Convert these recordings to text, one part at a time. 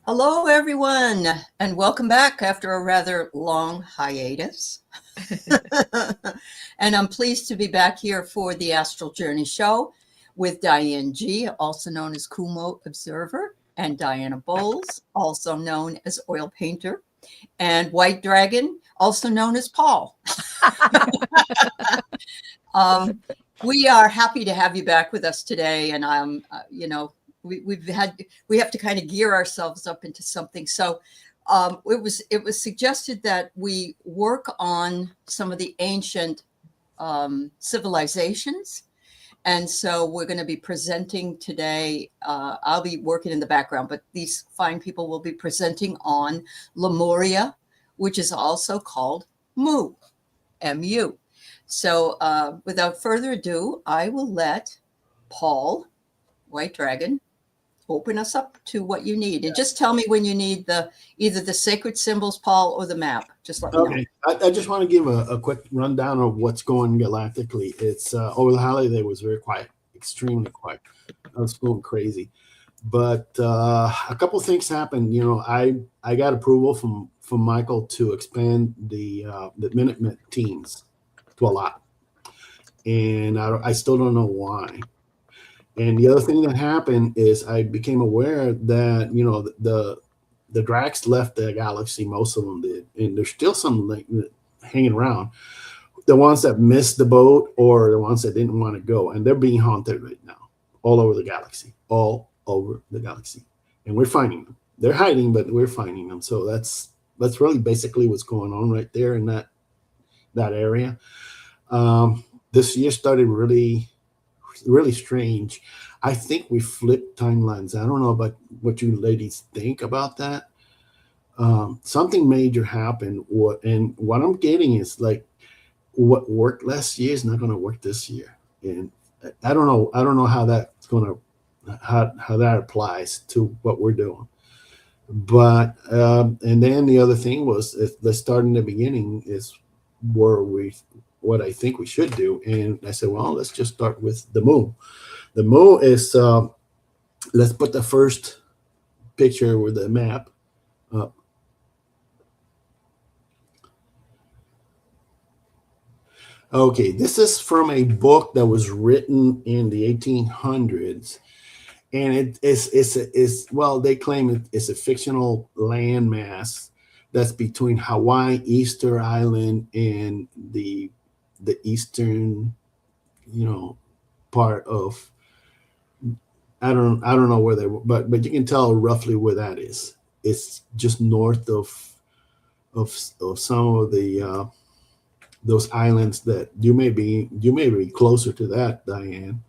Hello, everyone, and welcome back after a rather long hiatus. And I'm pleased to be back here for the Astral Journey show with Diane G, also known as Kumo Observer, and Diana Bowles, also known as Oil Painter, and White Dragon, also known as Paul. We are happy to have you back with us today, and we have to kind of gear ourselves up into something. So it was suggested that we work on some of the ancient civilizations. And so we're going to be presenting today. I'll be working in the background, but these fine people will be presenting on Lemuria, which is also called Mu, M-U. So without further ado, I will let Paul, White Dragon, open us up to what you need. And just tell me when you need either the sacred symbols, Paul, or the map. Just let me know. I just want to give a quick rundown of what's going galactically. It's over the holiday was very quiet, extremely quiet. I was going crazy. But a couple of things happened. You know, I got approval from Michael to expand the Minutemen teams to a lot. And I still don't know why. And the other thing that happened is I became aware that, you know, the Drax left the galaxy, most of them did. And there's still some like hanging around. The ones that missed the boat or the ones that didn't want to go. And they're being haunted right now, all over the galaxy, all over the galaxy. And we're finding them. They're hiding, but we're finding them. So that's really basically what's going on right there in that area. This year started really strange. I think we flipped timelines. I don't know about what you ladies think about that. Something major happened. What I'm getting is like what worked last year is not going to work this year, and I don't know how that's going to how that applies to what we're doing. But and then the other thing was, let's start in the beginning. Is what I think we should do. And I said, well, let's just start with the Mu. The Mu is, let's put the first picture with the map up. Okay, this is from a book that was written in the 1800s. And they claim it's a fictional landmass that's between Hawaii, Easter Island, and the eastern, part of, I don't know where they were, but you can tell roughly where that is. It's just north of some of the those islands that you may be closer to that, Diane.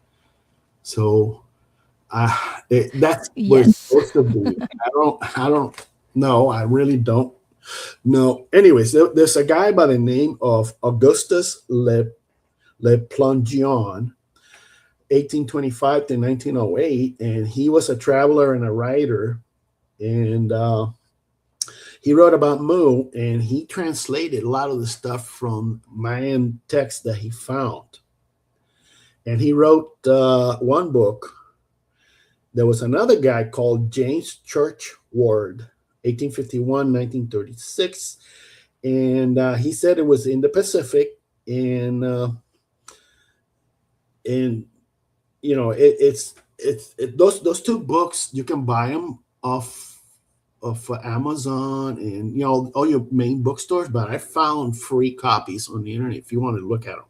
So that's where it's supposed to be. I don't know. I really don't. No. Anyways, there's a guy by the name of Augustus Le Plongeon, 1825 to 1908, and he was a traveler and a writer, and he wrote about Mu, and he translated a lot of the stuff from Mayan texts that he found. And he wrote one book. There was another guy called James Churchward, 1851, 1936. And he said it was in the Pacific. And those two books, you can buy them off Amazon and, all your main bookstores. But I found free copies on the internet if you want to look at them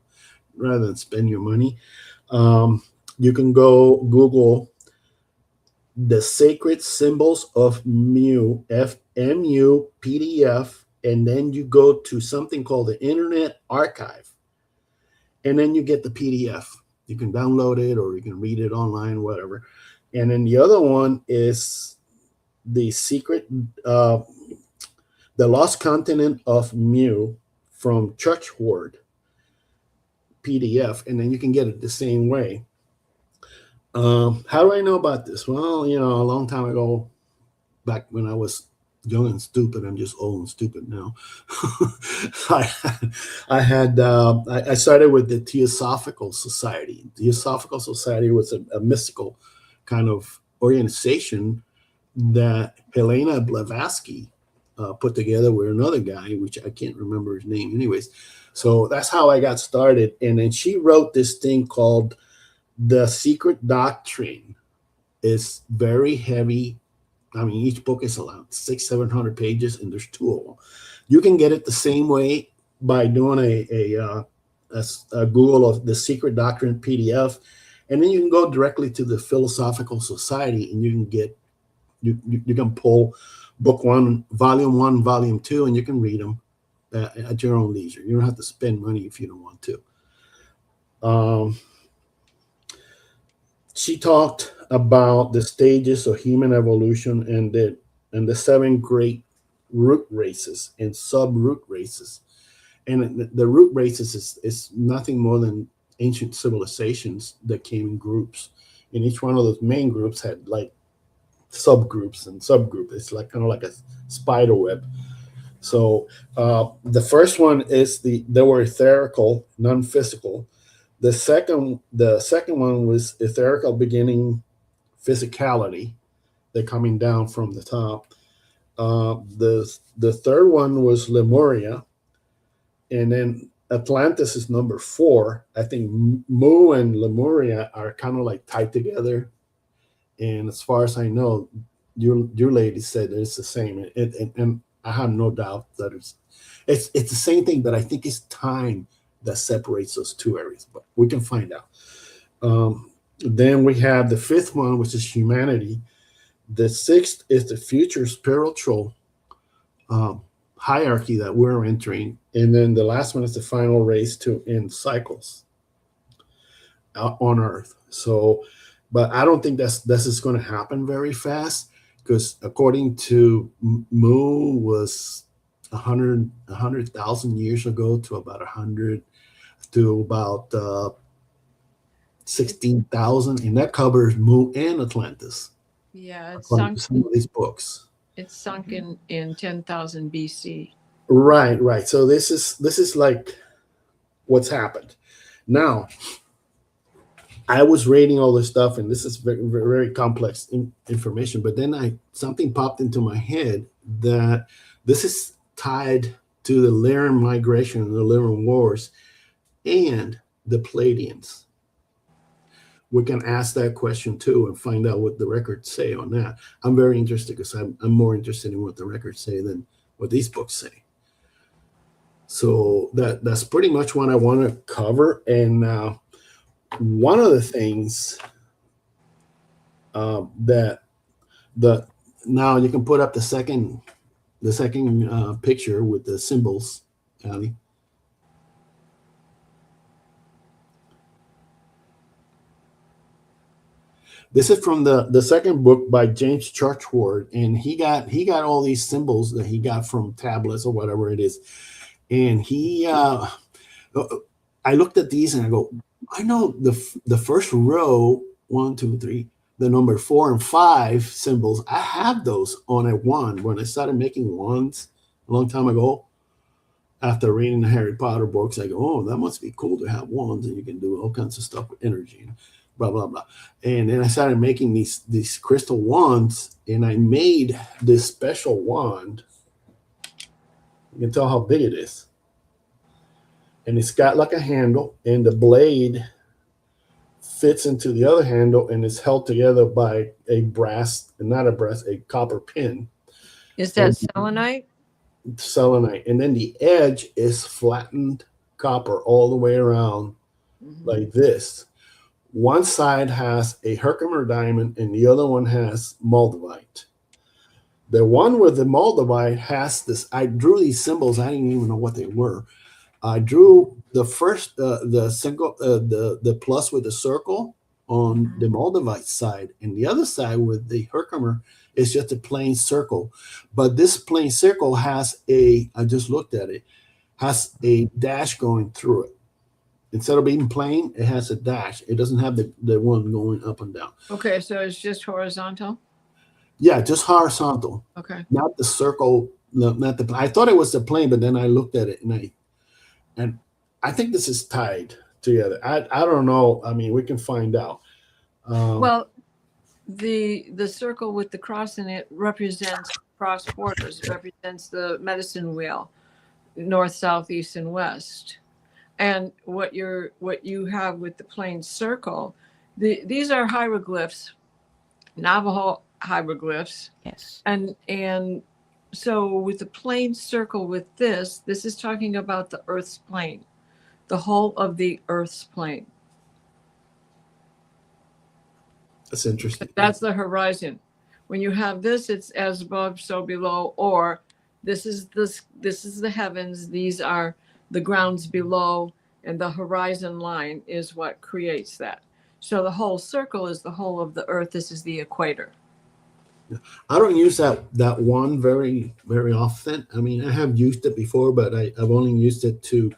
rather than spend your money. You can go Google the Sacred Symbols of Mu, FMU PDF, and then you go to something called the Internet Archive, and then you get the PDF. You can download it or you can read it online, whatever. And then the other one is the the Lost Continent of Mu from Churchward PDF, and then you can get it the same way. How do I know about this? Well, a long time ago, back when I was young and stupid, I'm just old and stupid now. I started with the Theosophical Society. The Theosophical Society was a mystical kind of organization that Helena Blavatsky put together with another guy, which I can't remember his name anyways. So that's how I got started. And then she wrote this thing called The Secret Doctrine. It's very heavy. I mean, each book is around 700 pages, and there's two of them. You can get it the same way by doing a Google of The Secret Doctrine PDF, and then you can go directly to the Philosophical Society, and you can get you can pull book one, volume two, and you can read them at your own leisure. You don't have to spend money if you don't want to. She talked about the stages of human evolution and the 7 great root races and sub-root races. And the root races is nothing more than ancient civilizations that came in groups. And each one of those main groups had like subgroups and subgroups. It's like kind of like a spider web. So the first one is they were etherical, non-physical. The second one was etherical beginning physicality. They're coming down from the top. The third one was Lemuria, and then Atlantis is number 4. I think Mu and Lemuria are kind of like tied together. And as far as I know, your lady said it's the same. And I have no doubt that it's the same thing, but I think it's time that separates those two areas. But we can find out. Then we have the 5th one, which is humanity. The 6th is the future spiritual hierarchy that we're entering. And then the last one is the final race to end cycles on Earth. So, but I don't think this is going to happen very fast, because according to Mu was 100,000 years ago to about 16,000, and that covers Mu and Atlantis. Yeah, it's according sunk. to some of these books. It's sunk in 10,000 BC. Right. So this is like what's happened. Now, I was reading all this stuff, and this is very, very complex information. But then something popped into my head that this is tied to the Lyran migration and the Lyran wars and the Pleiadians. We can ask that question too and find out what the records say on that. I'm very interested, because I'm more interested in what the records say than what these books say. So that's pretty much what I want to cover. And one of the things now you can put up the second picture with the symbols, Aley. This is from the second book by James Churchward, and he got all these symbols that he got from tablets or whatever it is. And I looked at these and I go, I know the first row, 1, 2, 3, the number 4 and 5 symbols. I have those on a wand when I started making wands a long time ago. After reading the Harry Potter books, I go, oh, that must be cool to have wands, and you can do all kinds of stuff with energy. Blah, blah, blah. And then I started making these crystal wands, and I made this special wand. You can tell how big it is. And it's got like a handle, and the blade fits into the other handle, and it's held together by a copper pin. Is that selenite? Selenite. And then the edge is flattened copper all the way around, like this. One side has a Herkimer diamond, and the other one has moldavite. The one with the moldavite has this. I drew these symbols. I didn't even know what they were. I drew the first, the plus with the circle on the moldavite side, and the other side with the Herkimer is just a plain circle. But this plain circle has I just looked at it, has a dash going through it. Instead of being plain, it has a dash. It doesn't have the one going up and down. Okay, so it's just horizontal? Yeah, just horizontal. Okay. Not the circle, not the. I thought it was the plane, but then I looked at it and I think this is tied together. I don't know. I mean, we can find out. Well, the circle with the cross in it represents cross borders. It represents the medicine wheel, north, south, east, and west. And what you have with the plain circle, these are hieroglyphs, Navajo hieroglyphs, Yes. and so with the plain circle with this is talking about the Earth's plane, the whole of the Earth's plane. That's interesting. That's the horizon. When you have this, it's as above, so below, or this is the heavens, these are the grounds below, and the horizon line is what creates that. So the whole circle is the whole of the earth. This is the equator. I don't use that one very, very often. I mean, I have used it before, but I've only used it to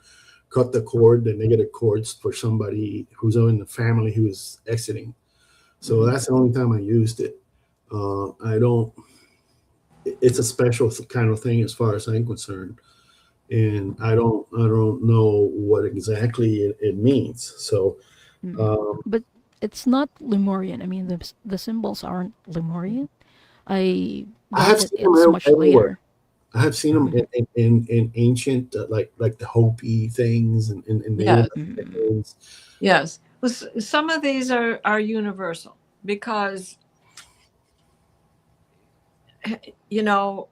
cut the cord, the negative cords for somebody who's in the family who's exiting. So that's the only time I used it. I don't. It's a special kind of thing as far as I'm concerned, and I don't know what exactly it means. So, But it's not Lemurian. I mean, the symbols aren't Lemurian. I have guess seen them it's much everywhere. later. I have seen them in ancient, like the Hopi things and Yes. things. Yes. Well, some of these are universal because, you know,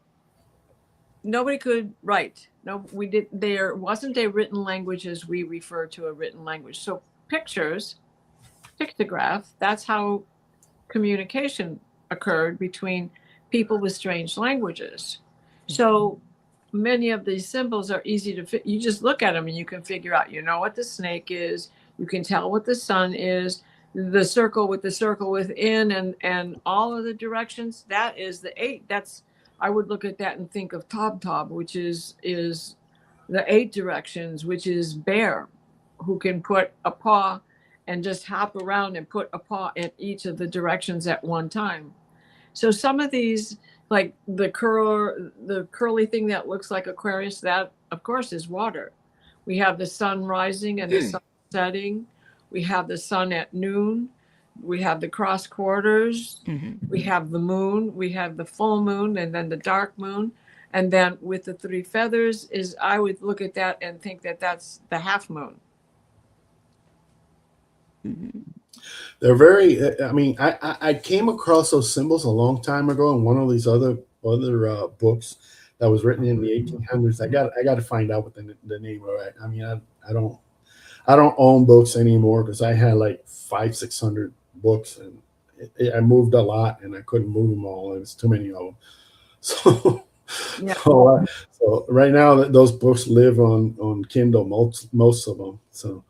nobody could write. No, we did. There wasn't a written language as we refer to a written language. So pictures, pictograph, that's how communication occurred between people with strange languages. So many of these symbols are easy to fit. You just look at them and you can figure out, you know what the snake is. You can tell what the sun is, the circle with the circle within, and all of the directions. That is the 8. I would look at that and think of Tob, which is the 8 directions, which is bear, who can put a paw and just hop around and put a paw at each of the directions at one time. So some of these, like the curly thing that looks like Aquarius, that of course is water. We have the sun rising and the sun setting. We have the sun at noon. We have the cross quarters. We have the moon. We have the full moon, and then the dark moon. And then with the 3 feathers I would look at that and think that that's the half moon. They're very. I mean, I came across those symbols a long time ago in one of these other books that was written in the 1800s. I got to find out what the name of it. I mean, I don't own books anymore because I had like 500-600 books, and I moved a lot, and I couldn't move them all. There's too many of them. So, Yeah. so right now those books live on Kindle, most of them. So.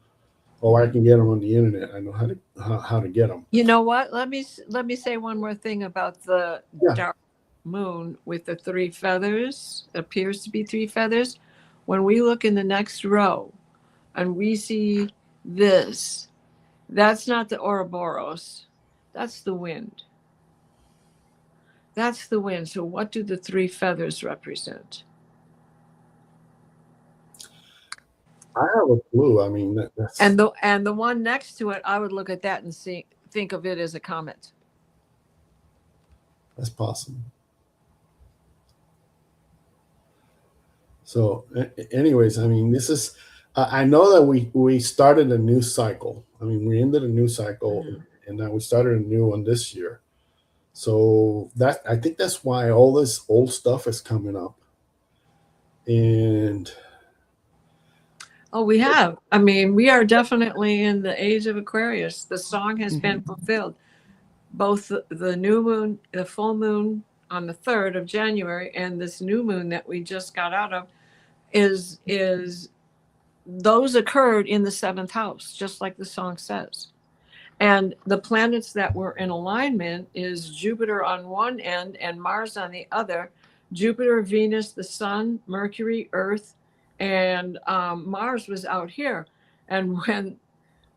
Or I can get them on the internet. I know how to get them. You know what? Let me say one more thing about the Yeah. dark moon with the 3 feathers. Appears to be 3 feathers. When we look in the next row, and we see this, that's not the Ouroboros. That's the wind. That's the wind. So what do the 3 feathers represent? I have a clue. I mean, that's And the one next to it, I would look at that and think of it as a comet. that's possible. So, anyways, I mean, this is. I know that we started a new cycle. I mean, we ended a new cycle, and now we started a new one this year. So I think that's why all this old stuff is coming up, and. Oh, we have. I mean, we are definitely in the age of Aquarius. The song has been fulfilled. Both the new moon, the full moon on the 3rd of January, and this new moon that we just got out of is those occurred in the 7th house, just like the song says. And the planets that were in alignment is Jupiter on one end and Mars on the other. Jupiter, Venus, the Sun, Mercury, Earth, and Mars was out here. And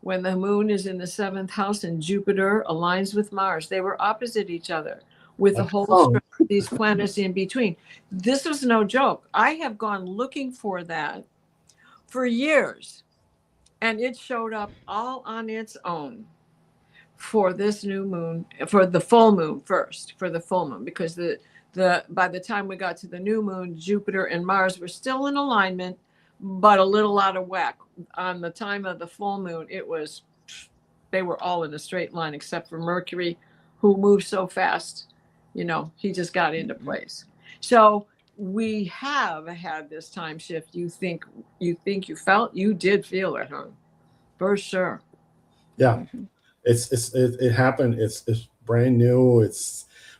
when the moon is in the 7th house and Jupiter aligns with Mars, they were opposite each other with a whole string of these planets in between. This was no joke. I have gone looking for that for years, and it showed up all on its own. for this new moon, for the full moon first, for the full moon, because the by the time we got to the new moon, Jupiter and Mars were still in alignment, but a little out of whack. On the time of the full moon, it was, they were all in a straight line except for Mercury, who moved so fast, he just got into place. So we have had this time shift. You did feel it, huh? For sure. Yeah, it happened. It's brand new.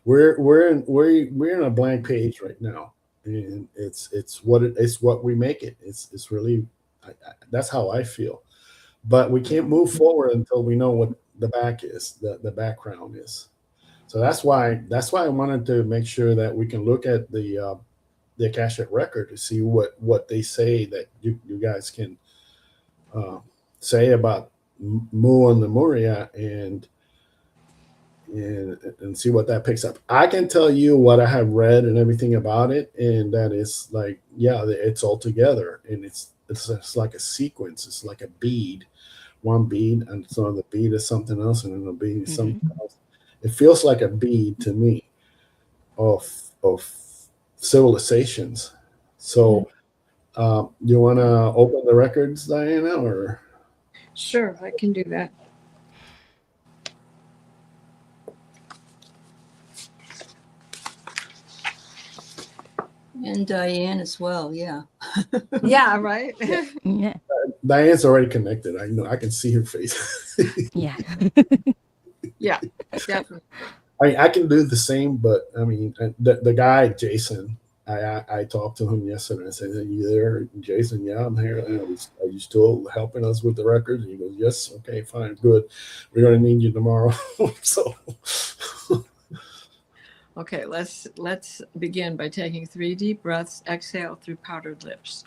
We're in a blank page right now, and it's what we make it. It's really that's how I feel. But we can't move forward until we know what the back is, the background is. So that's why I wanted to make sure that we can look at the Akashic record to see what they say, that you guys can say about Mu and Lemuria, and see what that picks up. I can tell you what I have read and everything about it, and that is like, yeah, it's all together, and it's like a sequence. It's like a bead, one bead, and so the bead is something else, and then the bead is something else. It feels like a bead to me of civilizations. So, you want to open the records, Diana, or? Sure, I can do that. And Diane as well, yeah. Yeah, right. Yeah. Diane's already connected. I know. I can see her face. Yeah. Yeah, definitely. I can do the same, but I mean, the guy Jason, I talked to him yesterday. I said, "Are you there, Jason?" "Yeah, I'm here." Are you still helping us with the records? And he goes, "Yes." "Okay, fine, good. We're gonna need you tomorrow." So. Okay, let's begin by taking 3 deep breaths. Exhale through parted lips.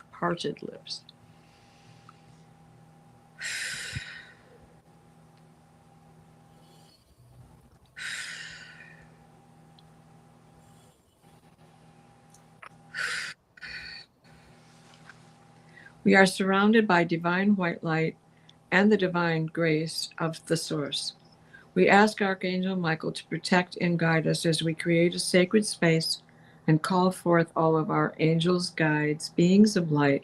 We are surrounded by divine white light and the divine grace of the source. We ask Archangel Michael to protect and guide us as we create a sacred space and call forth all of our angels, guides, beings of light,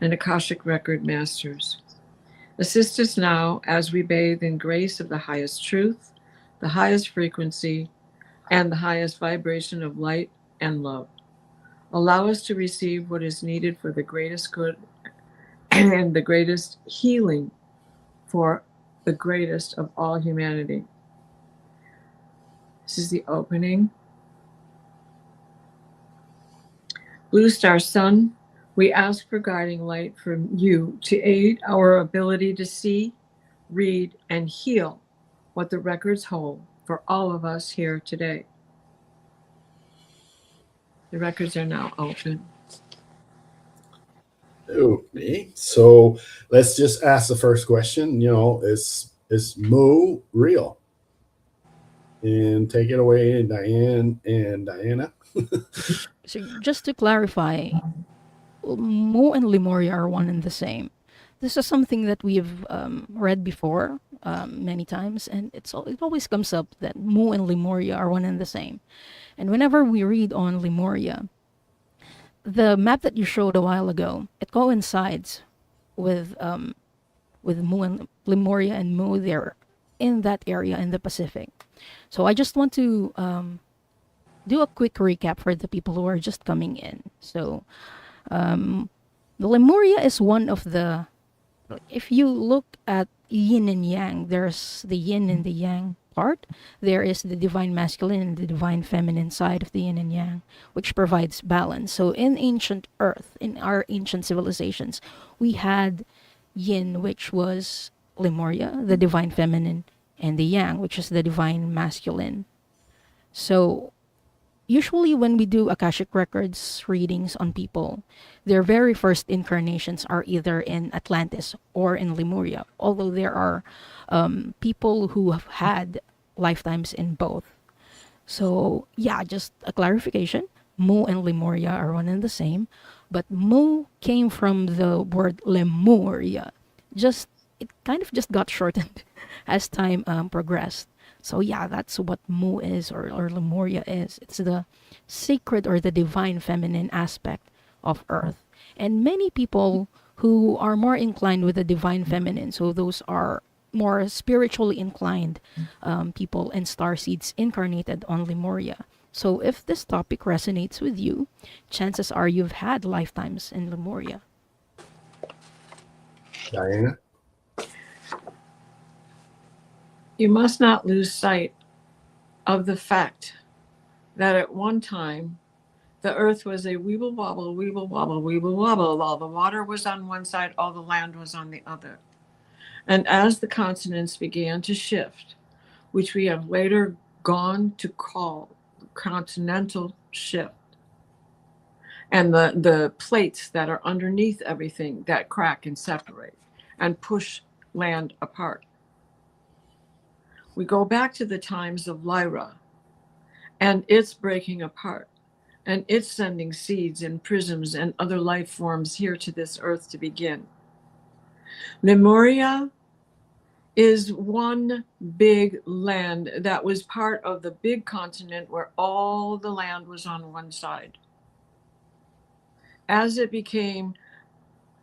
and Akashic record masters. Assist us now as we bathe in grace of the highest truth, the highest frequency, and the highest vibration of light and love. Allow us to receive what is needed for the greatest good and the greatest healing for the greatest of all humanity. This is the opening. Blue Star Sun, we ask for guiding light from you to aid our ability to see, read, and heal what the records hold for all of us here today. The records are now open. Okay, so let's just ask the first question. Is Mu real? And take it away, Diane and Diana. So just to clarify, Mu and Lemuria are one and the same. This is something that we've read before many times, and it always comes up that Mu and Lemuria are one and the same. And whenever we read on Lemuria, the map that you showed a while ago, it coincides with Mu and Lemuria and Mu there in that area in the Pacific. So I just want to do a quick recap for the people who are just coming in. So the Lemuria is one of the, if you look at yin and yang, there's the yin and the yang part. There is the divine masculine and the divine feminine side of the yin and yang, which provides balance. So in ancient Earth, in our ancient civilizations, we had yin, which was Lemuria, the divine feminine, and the yang, which is the divine masculine. So usually when we do Akashic Records readings on people, their very first incarnations are either in Atlantis or in Lemuria, although there are people who have had lifetimes in both. So yeah, just a clarification. Mu and Lemuria are one and the same, but Mu came from the word Lemuria. It kind of just got shortened as time progressed. So yeah, that's what Mu is, or Lemuria is. It's the sacred or the divine feminine aspect of Earth. And many people who are more inclined with the divine feminine, so those are more spiritually inclined people and starseeds incarnated on Lemuria. So if this topic resonates with you, chances are you've had lifetimes in Lemuria. Diana? You must not lose sight of the fact that at one time the earth was a weeble wobble, weeble wobble, weeble wobble. All the water was on one side, all the land was on the other. And as the continents began to shift, which we have later gone to call continental shift, and the plates that are underneath everything that crack and separate and push land apart. We go back to the times of Lyra, and it's breaking apart, and it's sending seeds and prisms and other life forms here to this earth to begin. Lemuria is one big land that was part of the big continent where all the land was on one side. As it became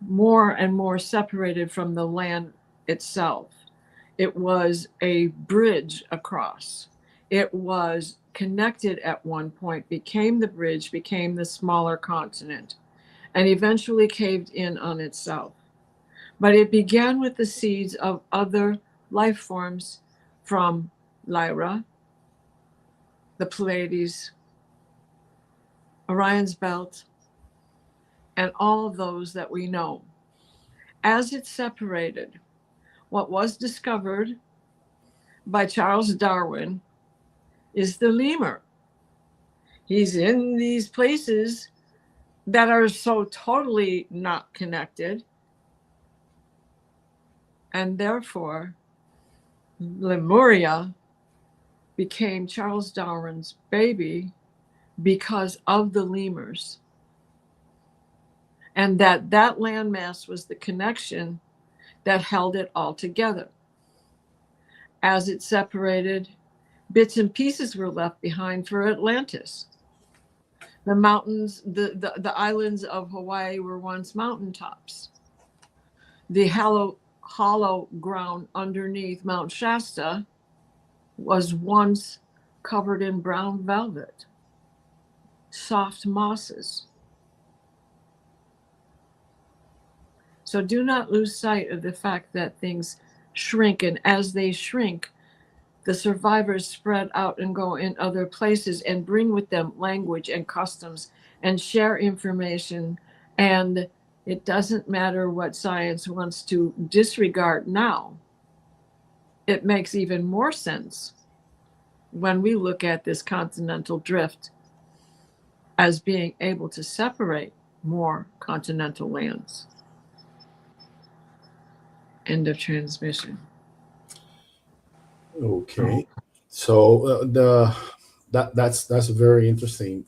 more and more separated from the land itself, it was a bridge across. It was connected at one point, became the bridge, became the smaller continent, and eventually caved in on itself. But it began with the seeds of other life forms from Lyra, the Pleiades, Orion's belt, and all of those that we know. As it separated, what was discovered by Charles Darwin is the lemur. He's in these places that are so totally not connected, and therefore Lemuria became Charles Darwin's baby because of the lemurs, and that landmass was the connection that held it all together. As it separated, bits and pieces were left behind for Atlantis. The mountains, the islands of Hawaii were once mountaintops. The hollow ground underneath Mount Shasta was once covered in brown velvet, soft mosses. So do not lose sight of the fact that things shrink, and as they shrink, the survivors spread out and go in other places and bring with them language and customs and share information. And it doesn't matter what science wants to disregard now. It makes even more sense when we look at this continental drift as being able to separate more continental lands. End of transmission. Okay. So that's very interesting.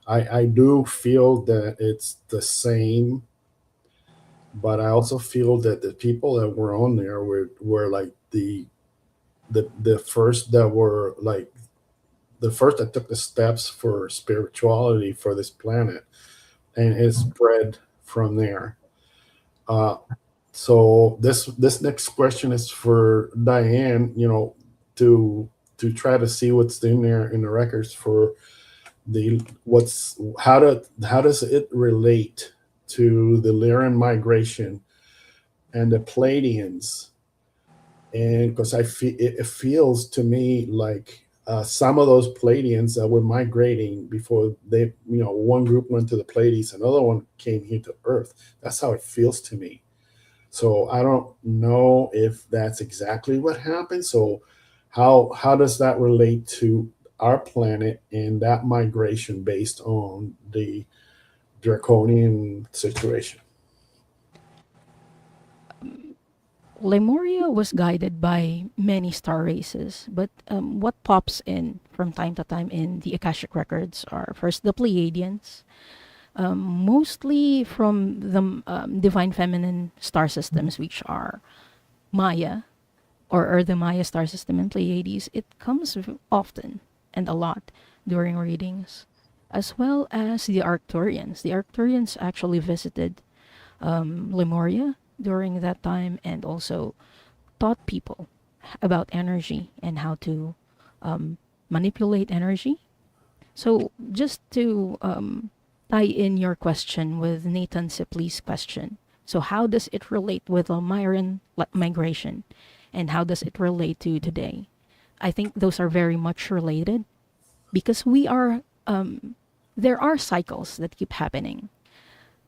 I do feel that it's the same, but I also feel that the people that were on there were like the first that were like the first that took the steps for spirituality for this planet, and it spread from there. So this next question is for Diane, to try to see what's in there in the records for how does it relate to the Lyran migration and the Pleiadians, and because it feels to me like some of those Pleiadians that were migrating before they, one group went to the Pleiades, another one came here to Earth. That's how it feels to me. So I don't know if that's exactly what happened. So how does that relate to our planet and that migration based on the draconian situation? Lemuria was guided by many star races, but what pops in from time to time in the Akashic records are first the Pleiadians, mostly from the divine feminine star systems, which are Maya, or the Maya star system and Pleiades, it comes often and a lot during readings, as well as the Arcturians. The Arcturians actually visited Lemuria during that time and also taught people about energy and how to manipulate energy. So, just to tie in your question with Nathan Sipley's question, so how does it relate with the Myran migration, and how does it relate to today? I think those are very much related because there are cycles that keep happening,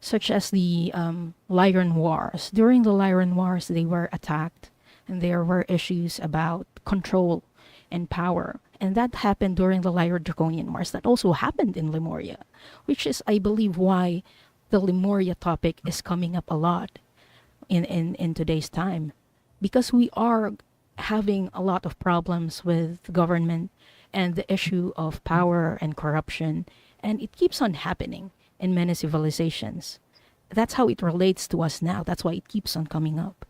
such as the Lyran Wars. During the Lyran Wars, they were attacked, and there were issues about control and power. And that happened during the Lyra Draconian Wars. That also happened in Lemuria, which is, I believe, why the Lemuria topic is coming up a lot in today's time. Because we are having a lot of problems with government and the issue of power and corruption, and it keeps on happening in many civilizations. That's how it relates to us now. That's why it keeps on coming up.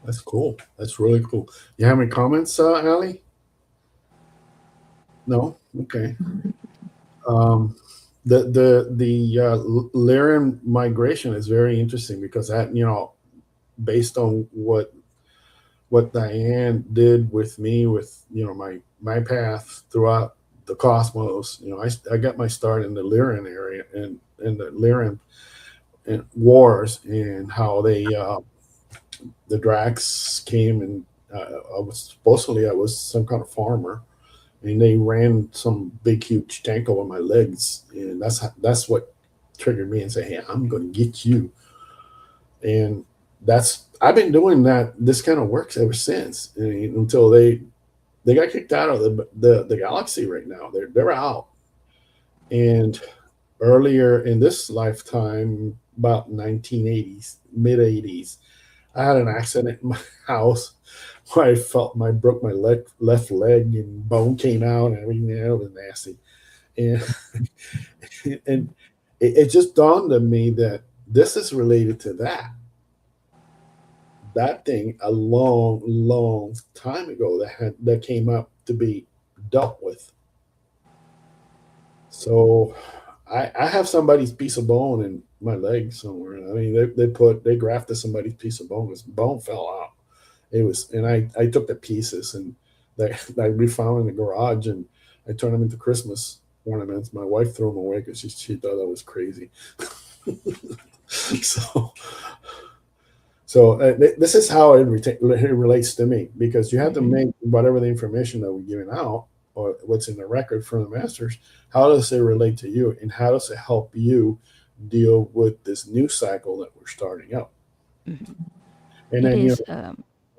That's cool. That's really cool. You have any comments, Aley? No? Okay. The Lyran migration is very interesting because that, based on what Diane did with me, with my path throughout the cosmos. I got my start in the Lyran area and in the Lyran wars, and how they the Drax came, and I was some kind of farmer, and they ran some big huge tank over my legs, and that's what triggered me and say, hey, I'm going to get you. And I've been doing that. This kind of works ever since, until they got kicked out of the galaxy. Right now they're out. And earlier in this lifetime, about 1980s, mid 80s, I had an accident in my house where I broke my left leg, and bone came out and everything. It was nasty. And and it just dawned on me that this is related to that thing a long time ago that came up to be dealt with. So I have somebody's piece of bone in my leg somewhere. I mean, they grafted somebody's piece of bone. This bone fell out. And I took the pieces, and we found in the garage, and I turned them into Christmas ornaments. My wife threw them away because she thought I was crazy. So this is how it relates to me, because you have to make whatever the information that we're giving out or what's in the record from the masters, how does it relate to you, and how does it help you deal with this new cycle that we're starting up? Mm-hmm. And then,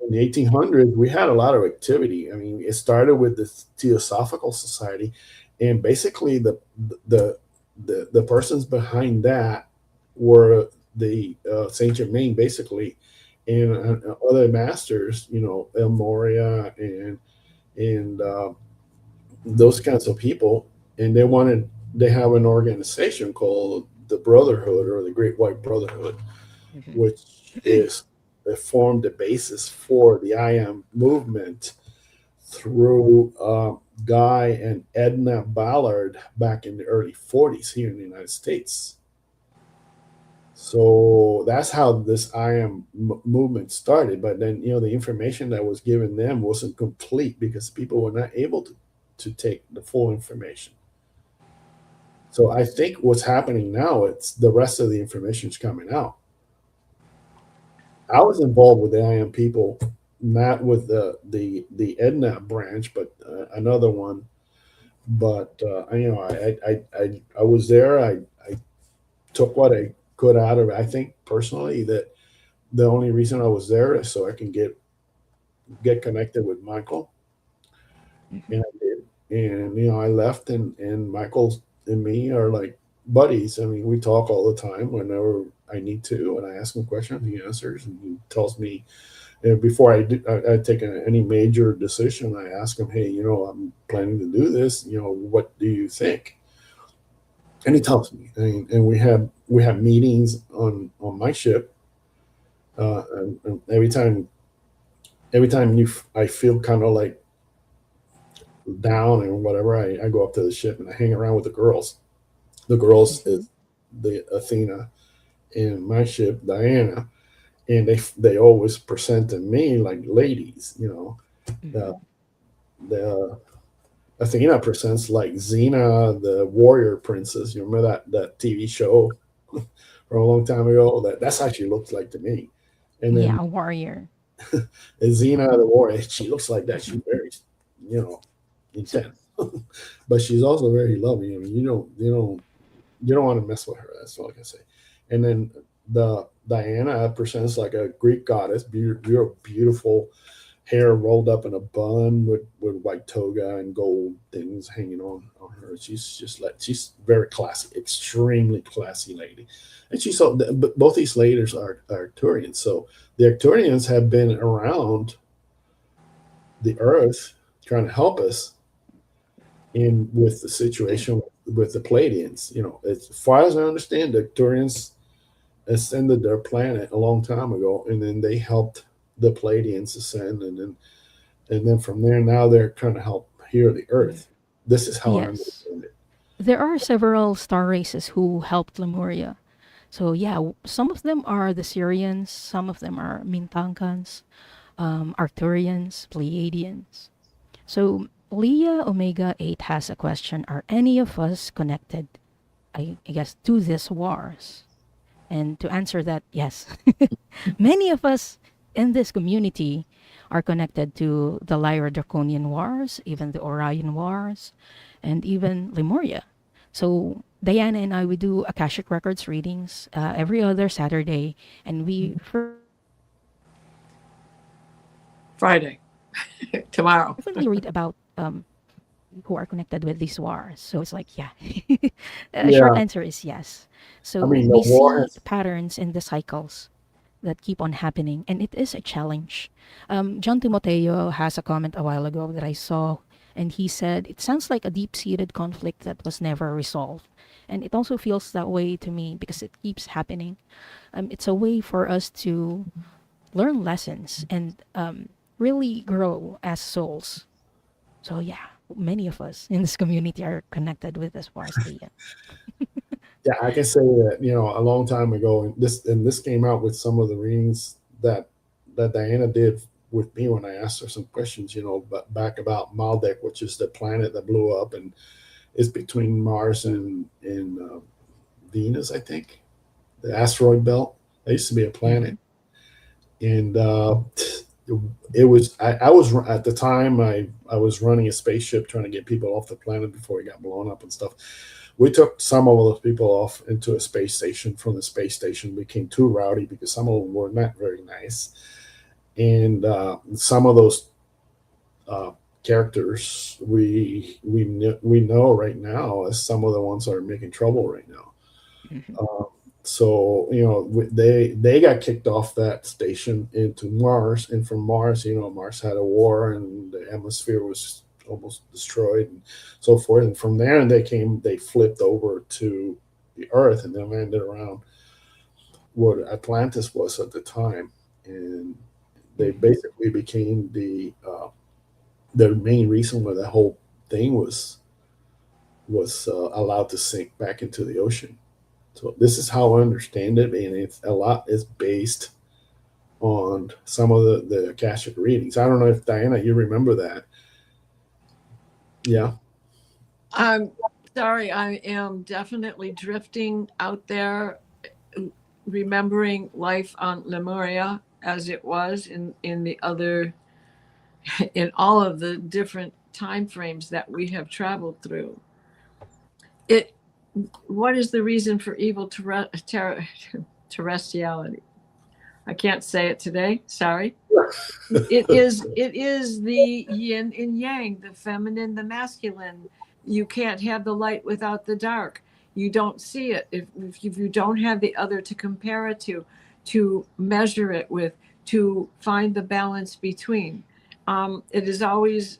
in the 1800s, we had a lot of activity. I mean, it started with the Theosophical Society, and basically the persons behind that were the Saint Germain, basically, and other masters, El Moria and those kinds of people. And they have an organization called the Brotherhood, or the Great White Brotherhood, which formed the basis for the I Am movement through Guy and Edna Ballard back in the early 40s here in the United States. So that's how this I Am movement started. But then, the information that was given them wasn't complete because people were not able to take the full information. So I think what's happening now, it's the rest of the information is coming out. I was involved with the I Am people, not with the Edna branch, but another one. But I was there. I took what I could out of it. I think personally that the only reason I was there is so I can get connected with Michael, and I did. And I left, and Michael and me are like buddies. I mean, we talk all the time whenever I need to, and I ask him questions, he answers, and he tells me. And before I take any major decision, I ask him, hey, I'm planning to do this. What do you think? And he tells me. And we have meetings on my ship, and every time every time I feel kind of like down and whatever, I go up to the ship and I hang around with the girls. The girls is the Athena and my ship, Diana, and they always present to me like ladies, you know. Mhm. The Athena presents like Xena, the warrior princess. You remember that TV show from a long time ago? That's how she looks like to me. And then Yeah, a warrior. Xena, the warrior, she looks like that. She's Mhm. very, you know, So intense, but she's also very loving. I mean, you don't want to mess with her. That's all I can say. And then the Diana presents like a Greek goddess, beautiful hair rolled up in a bun with white toga and gold things hanging on her. She's just like she's very classy, extremely classy lady. And she's so both these ladies are Arcturians. So the Arcturians have been around the Earth trying to help us in with the situation with the Pleiadians. You know, as far as I understand, the Arcturians ascended their planet a long time ago, and then they helped the Pleiadians ascend, and then from there now they're trying to help here the Earth. This is how I yes, understand it. there are several star races who helped Lemuria. So yeah, some of them are the Syrians, some of them are Mintankans, Arcturians, Pleiadians. So Leah Omega 8 has a question. Are any of us connected, I guess, to these wars? And to answer that, yes. Many of us in this community are connected to the Lyra Draconian Wars, even the Orion Wars, and even Lemuria. So Diana and I, we do Akashic Records readings every other Saturday, and we Friday, tomorrow. frequently read about who are connected with these wars. So it's like, yeah. A short Yeah, answer is yes. I So mean the we war see has. patterns in the cycles that keep on happening, and it is a challenge. John Timoteo has a comment a while ago that I saw, and he said, it sounds like a deep seated conflict that was never resolved. And it also feels that way to me because it keeps happening. It's a way for us to learn lessons and really grow as souls. So, yeah, many of us in this community are connected with this wars, Leah. Yeah, I can say that a long time ago, and this came out with some of the readings that Diana did with me when I asked her some questions. But back about Maldek, which is the planet that blew up, and it's between Mars and Venus, I think, the asteroid belt. That used to be a planet, Mhm. and it was I was at the time I was running a spaceship trying to get people off the planet before it got blown up and stuff. We took some of those people off into a space station. From the space station became too rowdy because some of them were not very nice, and some of those uh, characters we know right now as some of the ones that are making trouble right now. Mhm. uh, so they got kicked off that station into Mars, and from Mars, Mars had a war and the atmosphere was almost destroyed and so forth. And from there, they flipped over to the Earth and then landed around what Atlantis was at the time, and they Mhm. basically became the main reason why the whole thing was allowed to sink back into the ocean. So this is how I understand it, and it's a lot is based on some of the Akashic readings. I don't know if Diana, you remember that? Yeah. I'm sorry, I am definitely drifting out there, remembering life on Lemuria as it was in the other, in all of the different time frames that we have traveled through. It, what is the reason for evil terrestriality? I can't say it today. Sorry. It is the yin and yang, the feminine, the masculine. You can't have the light without the dark. You don't see it if you don't have the other to compare it to measure it with, to find the balance between. It is always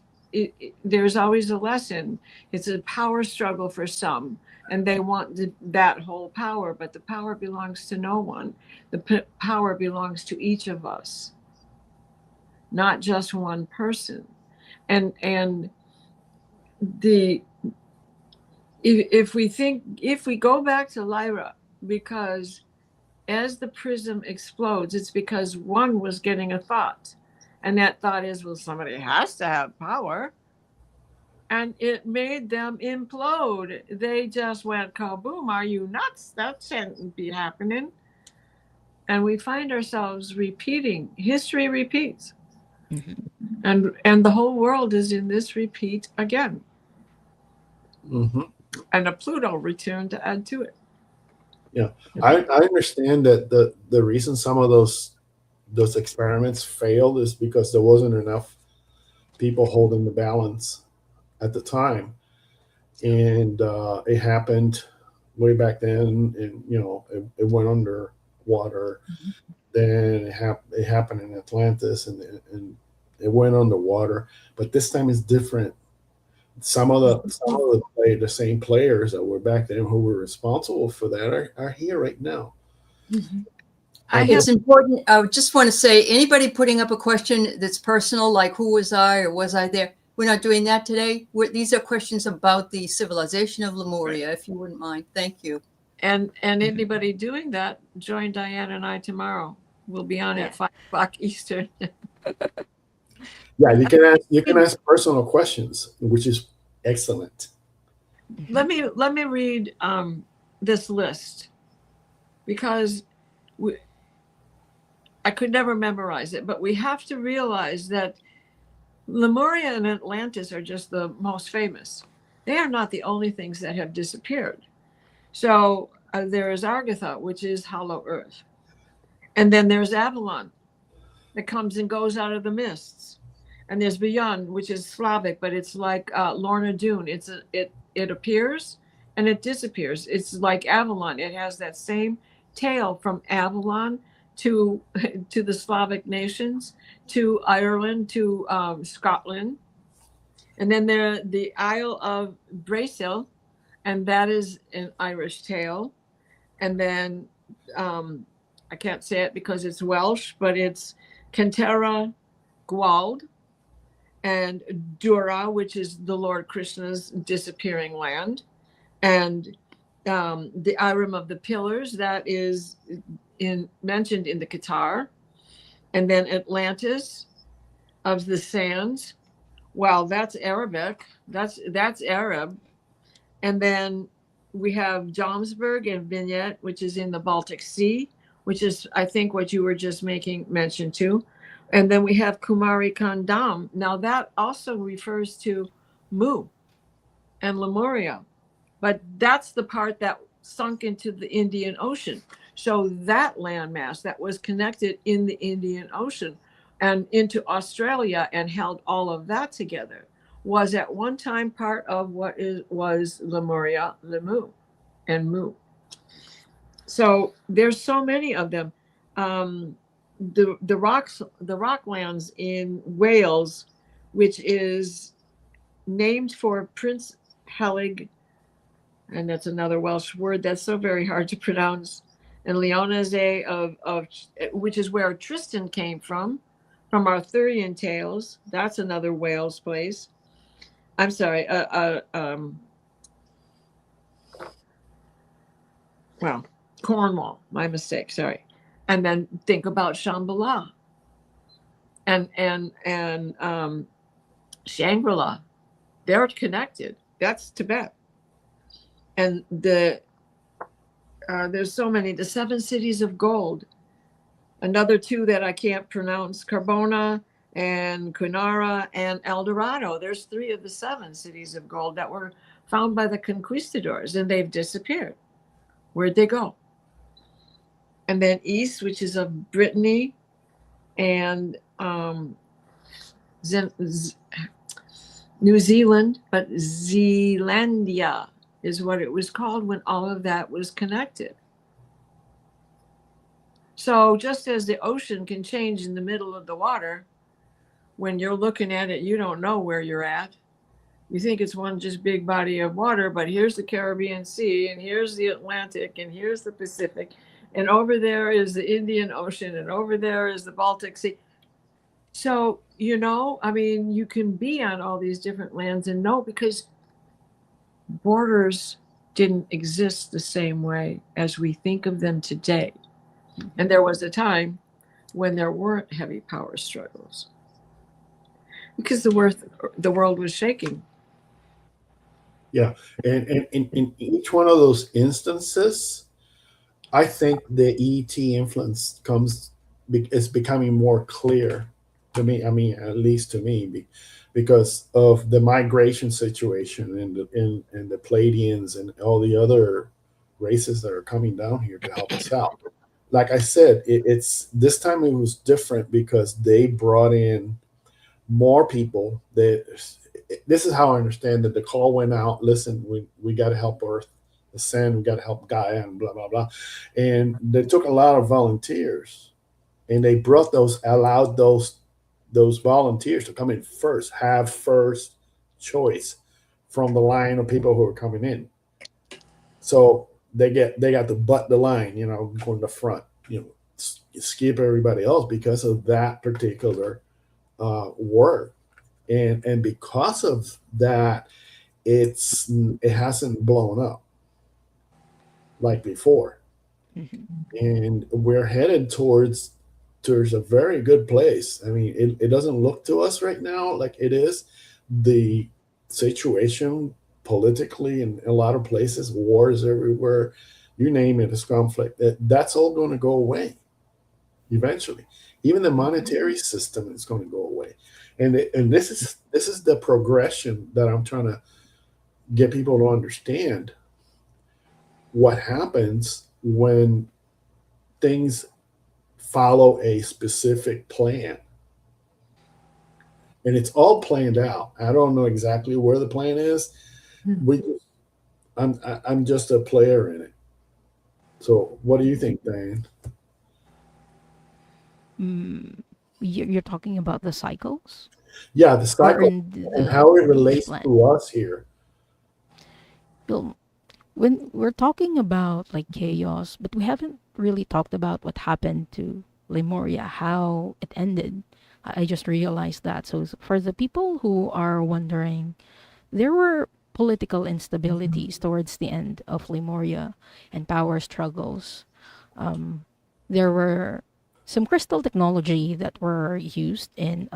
there's always a lesson. It's a power struggle for some, and they want that whole power, but the power belongs to no one. The power belongs to each of us. not just one person. And the if we go back to Lyra, because as the prism explodes, it's because one was getting a thought, and that thought is, well, somebody has to have power, and it made them implode. They just went kaboom. Are you nuts? That shouldn't be happening. And we find ourselves repeating. History repeats. And the whole world is in this repeat again. And a Pluto return to add to it. Yeah, I understand that the reason some of those experiments failed is because there wasn't enough people holding the balance at the time, and it happened way back then, and it went underwater. Then it happened in Atlantis, and it went underwater. But this time is different. Some of the same players that were back then who were responsible for that are here right now. It's important. I just want to say, anybody putting up a question that's personal, like who was I or was I there? We're not doing that today. These are questions about the civilization of Lemuria, if you wouldn't mind. Thank you. And anybody doing that, join Diane and I tomorrow. We'll be on at 5 o'clock Eastern. Yeah, you can ask personal questions, which is excellent. Let me read this list, because I could never memorize it, but we have to realize that Lemuria and Atlantis are just the most famous. They are not the only things that have disappeared. So there is Argatha, which is hollow earth. And then there's Avalon that comes and goes out of the mists. And there's Beyond, which is Slavic, but it's like Lorna Doone. It appears and it disappears. It's like Avalon. It has that same tail from Avalon to the Slavic nations, to Ireland, to Scotland. And then there the Isle of Brasil, and that is an Irish tale. And then I can't say it because it's Welsh, but it's Cantera Gwald, and Dura, which is the Lord Krishna's disappearing land, and the Iram of the Pillars, that is mentioned in the Qatar, and then Atlantis of the Sands. Well, that's Arabic. That's Arab. And then we have Jomsburg and Vignette, which is in the Baltic Sea, which is, I think, what you were just making mention to. And then we have Kumari Kandam. Now that also refers to Mu and Lemuria, but that's the part that sunk into the Indian Ocean. So that landmass that was connected in the Indian Ocean and into Australia and held all of that together was at one time part of what was Lemuria, Lemu, and Mu. So there's so many of them. The rocklands in Wales, which is named for Prince Helig, and that's another Welsh word that's so very hard to pronounce, and Leonaze of which is where Tristan came from Arthurian tales. That's another Wales place. I'm sorry. Well, Cornwall. My mistake. Sorry. And then think about Shambhala and Shangri-La. They're connected. That's Tibet. And there's so many. The 7 cities of gold. Another 2 that I can't pronounce: Carbona and Cunara and El Dorado. There's 3 of the 7 cities of gold that were found by the conquistadors, and they've disappeared. Where'd they go? And then east, which is of Brittany and New Zealand, but Zealandia is what it was called when all of that was connected. So just as the ocean can change in the middle of the water, when you're looking at it, you don't know where you're at. You think it's one just big body of water, but here's the Caribbean Sea, and here's the Atlantic, and here's the Pacific, and over there is the Indian Ocean, and over there is the Baltic Sea. So, you know, I mean, you can be on all these different lands and know, because borders didn't exist the same way as we think of them today. And there was a time when there weren't heavy power struggles because the world was shaking. Yeah, and in each one of those instances, I think the ET influence is becoming more clear to me. I mean, at least to me, because of the migration situation and the Pleiadians and all the other races that are coming down here to help us out. Like I said, it's this time it was different because they brought in more people. This is how I understand that the call went out. Listen, we got to help Earth ascend. We got to help Gaia and blah blah blah. And they took a lot of volunteers, and they allowed those volunteers to come in first, have first choice from the line of people who are coming in. So they got to butt the line, going the front, skip everybody else because of that particular word. And because of that, it hasn't blown up like before. And we're headed towards a very good place. I mean, it doesn't look to us right now like it is. The situation politically in a lot of places, wars everywhere, you name it, is conflict. That's all going to go away eventually. Even the monetary system is going to go away. And this is the progression that I'm trying to get people to understand. What happens when things follow a specific plan, and it's all planned out. I don't know exactly where the plan is. I'm just a player in it. So what do you think, Diane? You're talking about the cycles? Yeah, the Or cycle in and how it each relates plan? to us here. Well, when we're talking about like chaos, but we haven't really talked about what happened to Lemuria, how it ended. I just realized that. So for the people who are wondering, there were political instabilities towards the end of Lemuria and power struggles. Um, there were some crystal technology that were used in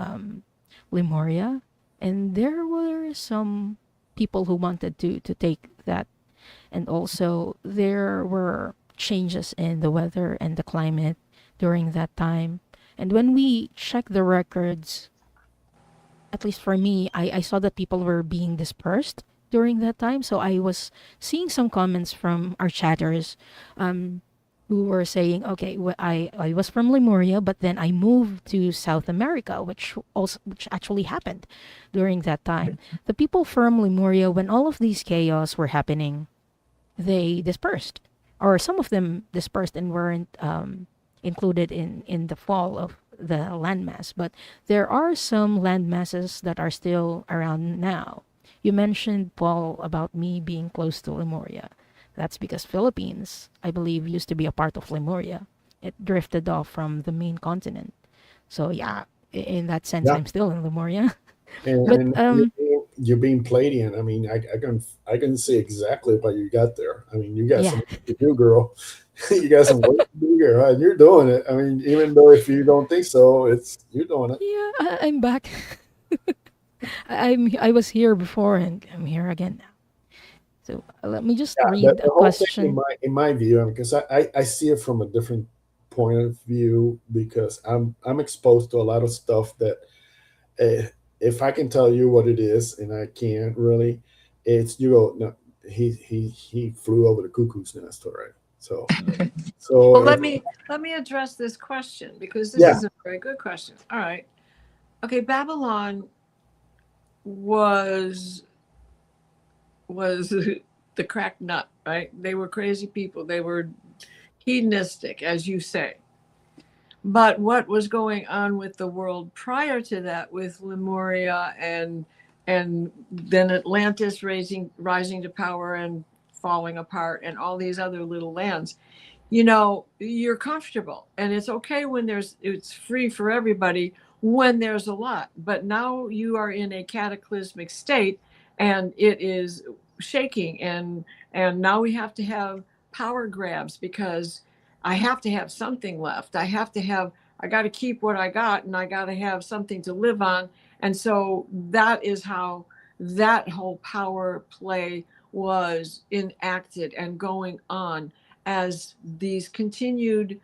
Lemuria, and there were some people who wanted to take that, and also there were changes in the weather and the climate during that time. And when we check the records, at least for me, I saw that people were being dispersed during that time. So I was seeing some comments from our chatters, who were saying, okay, I was from Lemuria, but then I moved to South America, which actually happened during that time. The people from Lemuria, when all of these chaos were happening, they dispersed, or some of them dispersed and weren't included in the fall of the landmass. But there are some landmasses that are still around now. You mentioned, Paul, about me being close to Lemuria. That's because Philippines, I believe, used to be a part of Lemuria. It drifted off from the main continent. So yeah, in that sense, Yeah, I'm still in Lemuria. But and you're being Palladian. I mean, I can see exactly what you got there. I mean, you got yeah, some work to do, girl. You got some work to do, girl, and you're doing it. I mean, even though if you don't think so, you're doing it. yeah, I'm back. I was here before and I'm here again now. So let me just Yeah, read the a whole thing in question. my view, because I see it from a different point of view because I'm exposed to a lot of stuff that if I can tell you what it is, and I can't really, it's you go no, he flew over the cuckoo's nest already. So Well, it, let me address this question, because this yeah, is a very good question. All right. Okay, Babylon was the crack nut, right? They were crazy people. They were hedonistic, as you say. But what was going on with the world prior to that, with Lemuria and then Atlantis rising to power and falling apart, and all these other little lands, you know, you're comfortable, and it's okay when it's free for everybody, when there's a lot. But now you are in a cataclysmic state, and it is shaking, and now we have to have power grabs, because I have to have something left. I got to keep what I got, and I got to have something to live on. And so that is how that whole power play was enacted and going on as these continued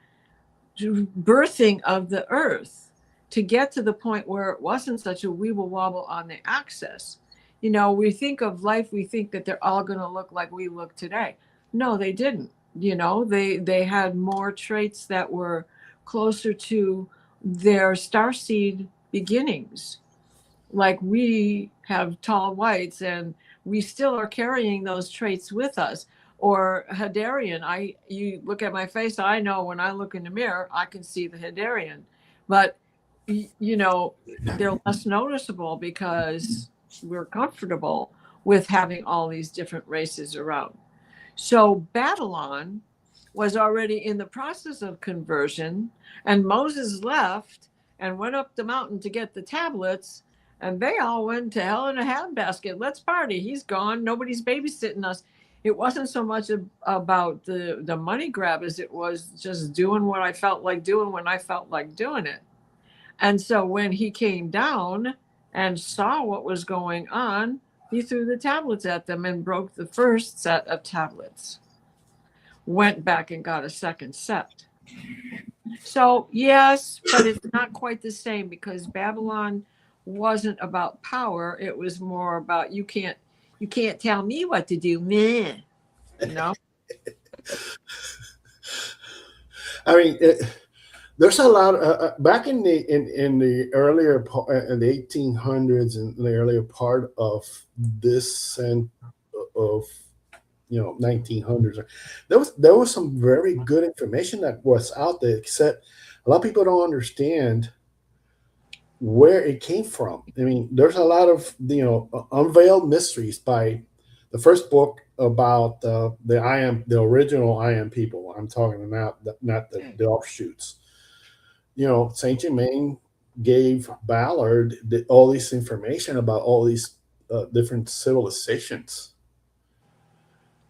birthing of the earth, to get to the point where it wasn't such a weeble wobble on the axis. You know, we think of life, we think that they're all going to look like we look today. No, they didn't. You know, they had more traits that were closer to their starseed beginnings. Like, we have tall whites, and we still are carrying those traits with us. Or Hadarian, you look at my face, I know when I look in the mirror, I can see the Hadarian. But you know, they're less noticeable because we're comfortable with having all these different races around. So Babylon was already in the process of conversion, and Moses left and went up the mountain to get the tablets, and they all went to hell in a handbasket. Let's party. He's gone. Nobody's babysitting us. It wasn't so much about the money grab as it was just doing what I felt like doing when I felt like doing it. And so when he came down and saw what was going on, he threw the tablets at them and broke the first set of tablets. Went back and got a second set. So yes, but it's not quite the same, because Babylon wasn't about power. It was more about, you can't tell me what to do, meh. You know? I mean, there's a lot back in the earlier in the 1800s and the earlier part of this and of 1900s. There was some very good information that was out there, except a lot of people don't understand where it came from. I mean, there's a lot of unveiled mysteries by the first book about the original I am people. I'm talking about not the offshoots. Saint Germain gave Ballard all this information about all these different civilizations.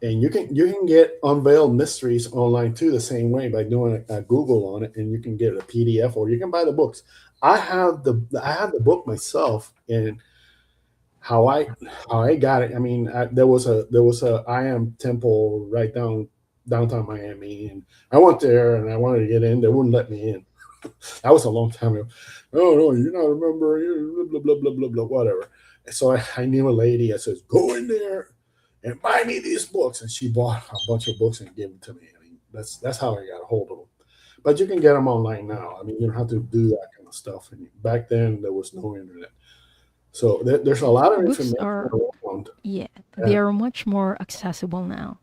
And you can get unveiled mysteries online too, the same way, by doing a Google on it, and you can get a PDF, or you can buy the books. I have the book myself, and how I got it. I mean, there was a I am temple right downtown Miami, and I went there and I wanted to get in. They wouldn't let me in. That was a long time ago. Oh no, you're not a member. Blah blah blah blah blah. Whatever. So I knew a lady. I says, go in there and buy me these books, and she bought a bunch of books and gave them to me. I mean, that's how I got a hold of them. But you can get them online now. I mean, you don't have to do that kind of stuff. And back then, there was no internet, so there's a lot of Books information are, around. yeah, they are much more accessible now.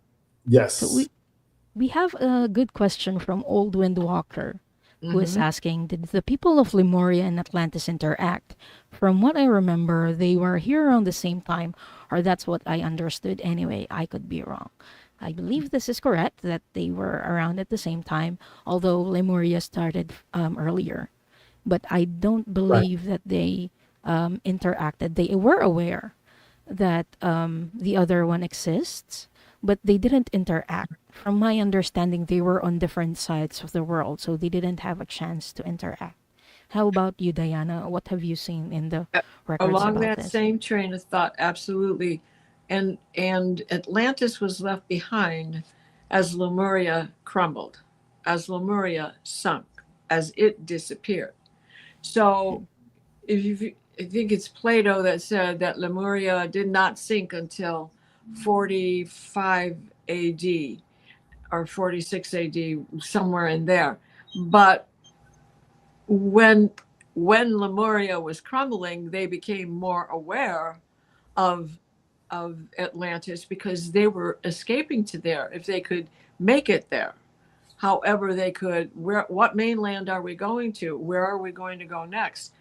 So Yes. we have a good question from Old Windwalker, who is Mhm. asking, did the people of Lemuria and Atlantis interact? From what I remember, they were here around the same time, or that's what I understood anyway. I could be wrong. I believe this is correct, that they were around at the same time, although Lemuria started earlier. But I don't Right. believe that they interacted. They were aware that the other one exists, but they didn't interact. From my understanding, they were on different sides of the world, so they didn't have a chance to interact. How about you, Diana? What have you seen in the records Along about that this? same train of thought, absolutely. And Atlantis was left behind as Lemuria crumbled, as Lemuria sunk, as it disappeared. So I think it's Plato that said that Lemuria did not sink until 45 AD or 46 AD, somewhere in there. But when Lemuria was crumbling, they became more aware of Atlantis, because they were escaping to there if they could make it there. However, they could. What mainland are we going to? Where are we going to go next?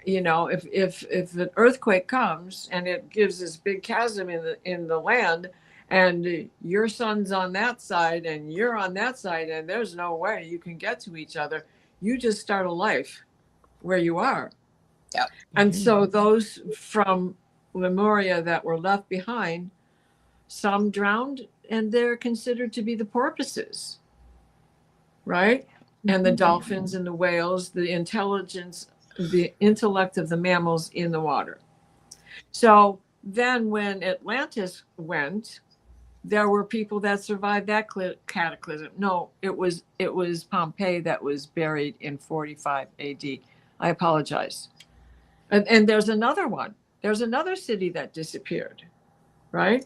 If an earthquake comes and it gives this big chasm in the land, and your son's on that side and you're on that side, and there's no way you can get to each other, you just start a life where you are. Yep. And so those from Lemuria that were left behind, some drowned, and they're considered to be the porpoises, right? And the dolphins and the whales, the intellect of the mammals in the water. So then when Atlantis went, there were people that survived that cataclysm. No, it was Pompeii that was buried in 45 AD. I apologize. And there's another one. There's another city that disappeared, right?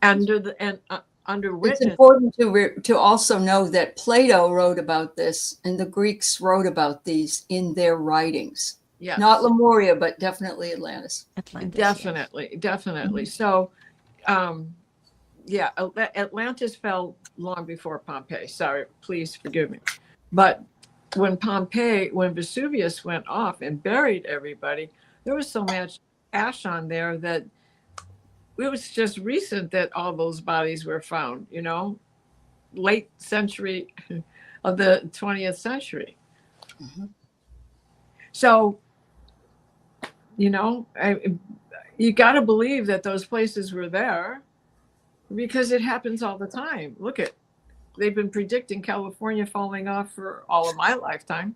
Under It's witness. important to also know that Plato wrote about this, and the Greeks wrote about these in their writings. Yes. Not Lemuria, but definitely Atlantis. Atlantis, Definitely, definitely. So, yeah, Atlantis fell long before Pompeii. Sorry, please forgive me. But when Vesuvius went off and buried everybody, there was so much ash on there that it was just recent that all those bodies were found, late century of the 20th century. Mhm. So, you got to believe that those places were there because it happens all the time. They've been predicting California falling off for all of my lifetime.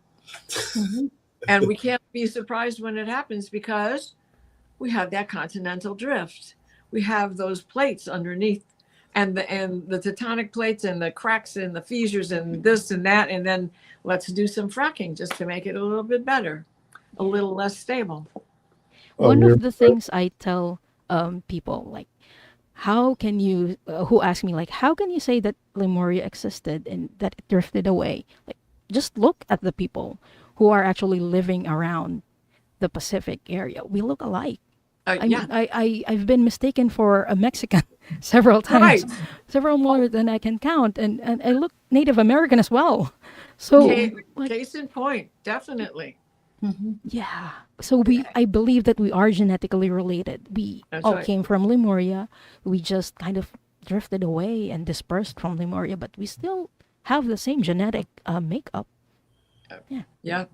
And we can't be surprised when it happens because we have that continental drift. We have those plates underneath and the tectonic plates and the cracks and the fissures and this and that. And then let's do some fracking just to make it a little bit better, a little less stable. One of the things I tell people, like, how can you, who ask me, like, how can you say that Lemuria existed and that it drifted away? Like, just look at the people who are actually living around the Pacific area. We look alike. Yeah. I've been mistaken for a Mexican several times, Right. several more than I can count, and I look Native American as well. So, Case in point, definitely. yeah. So I believe that we are genetically related. We That's all right. came from Lemuria. We just kind of drifted away and dispersed from Lemuria, but we still have the same genetic makeup. Yeah.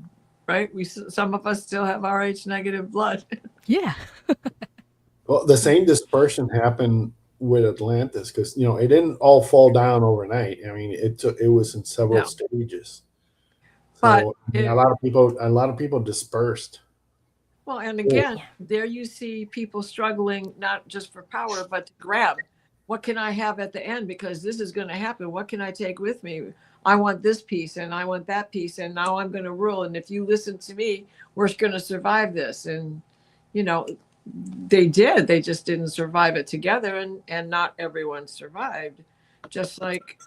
Right. Some of us still have Rh negative blood. Yeah. Well, the same dispersion happened with Atlantis because it didn't all fall down overnight. I mean, it was in several No. stages. But So a lot of people dispersed. Well, and again, there you see people struggling not just for power, but to grab. What can I have at the end? Because this is going to happen. What can I take with me? I want this piece and I want that piece, and now I'm going to rule. And if you listen to me, we're going to survive this. And they did. They just didn't survive it together, and not everyone survived. Just like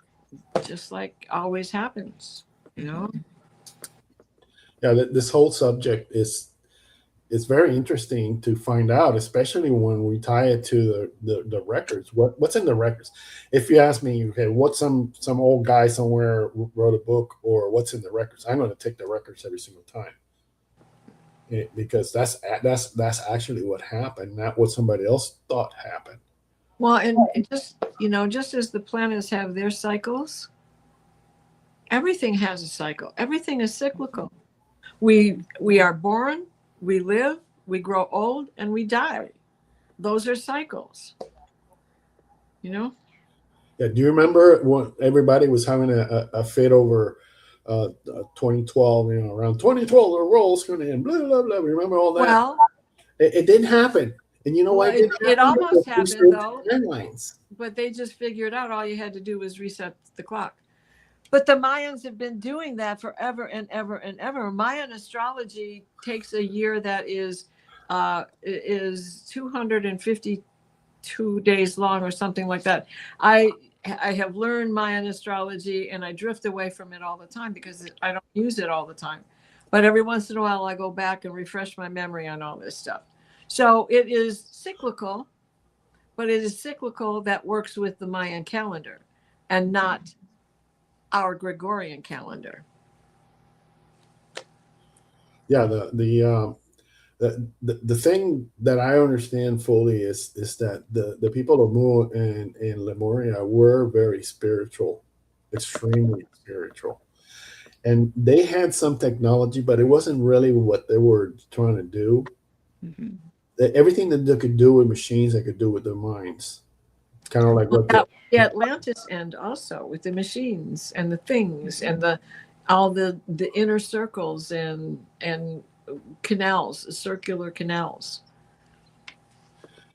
always happens. Yeah, this whole subject is very interesting to find out, especially when we tie it to the records. What's in the records? If you ask me, okay, what some old guy somewhere wrote a book, or what's in the records, I'm going to take the records every single time, because that's actually what happened, not what somebody else thought happened. Well, and it just as the planets have their cycles, everything has a cycle. Everything is cyclical. We are born, we live, we grow old, and we die. Those are cycles. Yeah. Do you remember when everybody was having a fit over 2012? Around 2012, the world's going to end. Blah blah blah. Remember all that? Well, it didn't happen, and you know why it didn't happen? it almost Because happened though. Timelines. But they just figured out all you had to do was reset the clock. But the Mayans have been doing that forever and ever and ever. Mayan astrology takes a year that is 252 days long or something like that. I have learned Mayan astrology and I drift away from it all the time because I don't use it all the time. But every once in a while I go back and refresh my memory on all this stuff. So it is cyclical, but it is cyclical that works with the Mayan calendar and not our Gregorian calendar. Yeah, the thing that I understand fully is that the people of Mu and Lemuria were very spiritual, extremely spiritual, and they had some technology, but it wasn't really what they were trying to do. Mhm. Everything that they could do with machines, they could do with their minds. Kind of like what The Atlantis end also with the machines and the things and all the inner circles and canals, circular canals.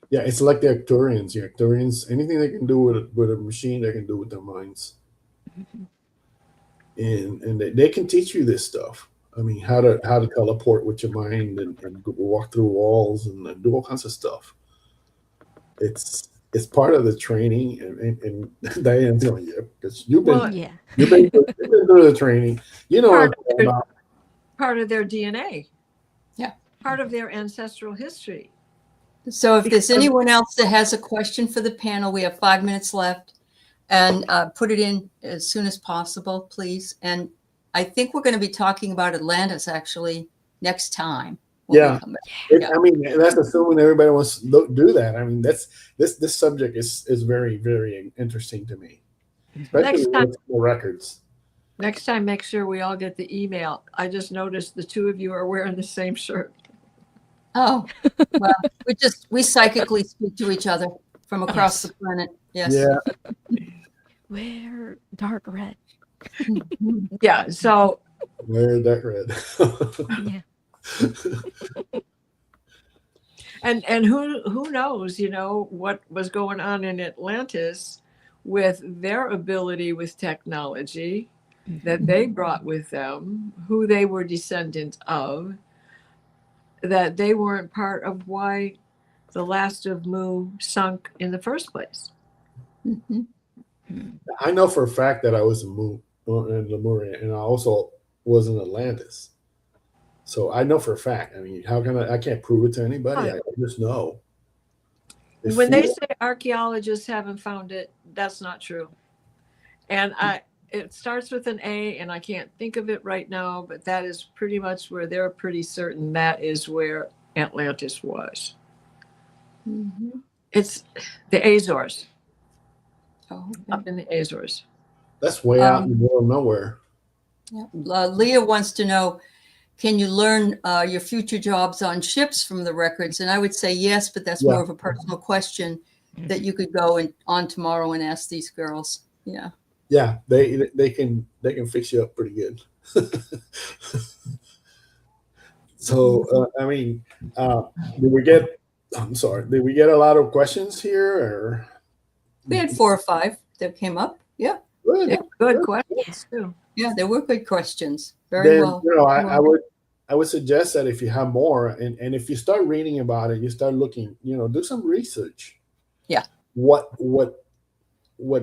yeah, it's like the Arcturians. The Arcturians, anything they can do with a machine, they can do with their minds. Mhm. And they can teach you this stuff. I mean, how to teleport with your mind and walk through walls and do all kinds of stuff. It's part of the training, and Diane's going, yeah, because you've been Well, Yeah. you've been through the training. You know what I'm talking about. part of their DNA. Yeah. Part of their ancestral history. So if there's anyone else that has a question for the panel, we have 5 minutes left, and put it in as soon as possible, please. And I think we're going to be talking about Atlantis actually next time. when we Yeah. come back. I mean, that's assuming everybody wants to do that. I mean, this subject is very, very interesting to me, especially with the records. Next time, make sure we all get the email. I just noticed the two of you are wearing the same shirt. Oh, well, we psychically speak to each other from across the planet. Yes. Yeah. Wear dark red. Yeah. So Wear that red. Yeah. and who knows, what was going on in Atlantis with their ability with technology that they brought with them, who they were descendants of, that they weren't part of why the last of Mu sunk in the first place. Mhm. I know for a fact that I was in Lemuria, and I also was in Atlantis. So I know for a fact. I mean, how can I can't prove it to anybody. I just know. When they say archaeologists haven't found it, that's not true. And it starts with an A, and I can't think of it right now, but that is pretty much where they're pretty certain that is where Atlantis was. Mhm. It's the Azores, Oh, okay. up in the Azores. That's way out in the middle of nowhere. Yeah. Leah wants to know, can you learn your future jobs on ships from the records? And I would say yes, but that's more of a personal question that you could go on tomorrow and ask these girls. Yeah. Yeah, they can fix you up pretty good. So I mean, did we get? I'm sorry. Did we get a lot of questions here? Or We had 4 or 5 that came up. Yeah. good. Yeah, good questions too. Yeah, there were good questions. Very Then, well. I would suggest that if you have more, and if you start reading about it, you start looking, do some research. Yeah. What